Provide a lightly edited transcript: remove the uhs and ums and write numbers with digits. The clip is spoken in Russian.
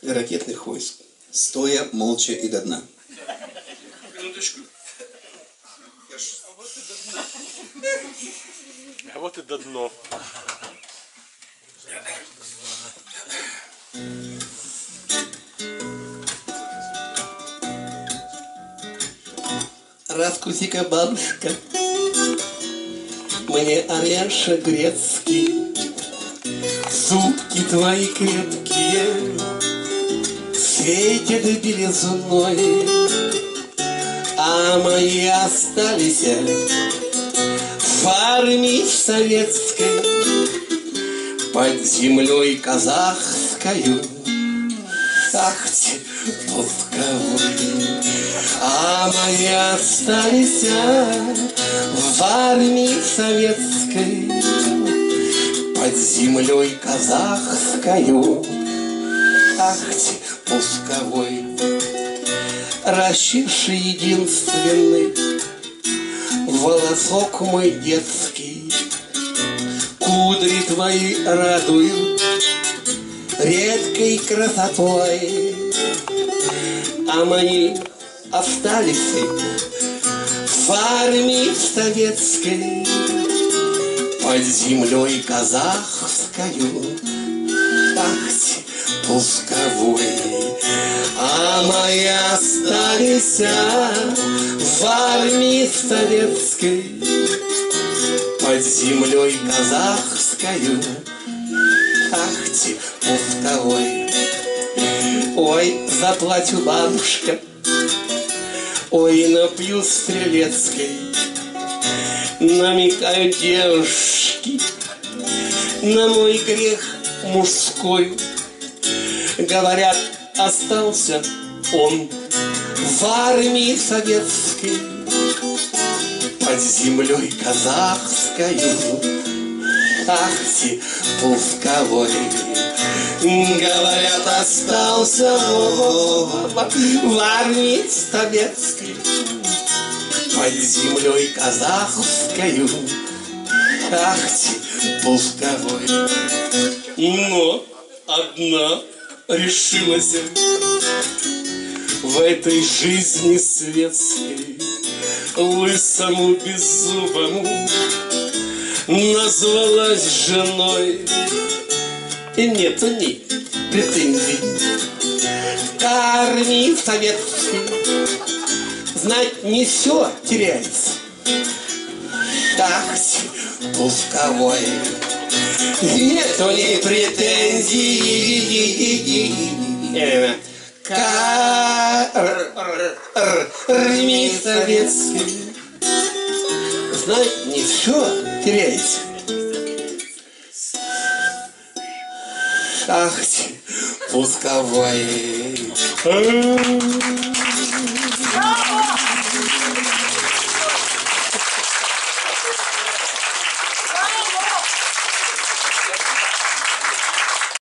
ракетных войск, стоя молча и до дна. Минуточку. А вот и до дна. Раскуси-ка, бабушка, мне орешек грецкий, зубки твои крепкие светят белизной, а мои остались в армии советской, под землей казахскою. Ах ты, пусковой, а мои остались в армии советской, под землей казахскою. Ах ты, пусковой, расчеши единственный волосок мой детский, кудри твои радуют редкой красотой, а мои остались в армии советской, под землей казахскою. Ах ты, пусковой, а мои остались в армии советской, под землей казахскою. Ах ты, пусковой, ой, заплачу, бабушка, ой, напью стрелецкой, намекают девушки на мой грех мужской. Говорят, остался он в армии советской, под землей казахскою. Ах ты, пусковой, говорят, остался в армии советской, под землей казахскою. Ах ты, пусковой. Но одна решилась в этой жизни светской, лысому беззубому назвалась женой. И нету ни претензий к армии советской, знать, не все теряется. Ах ты, пусковой, нету ни претензий к армии советской, знать, не все теряется. Ах ты, пусковой.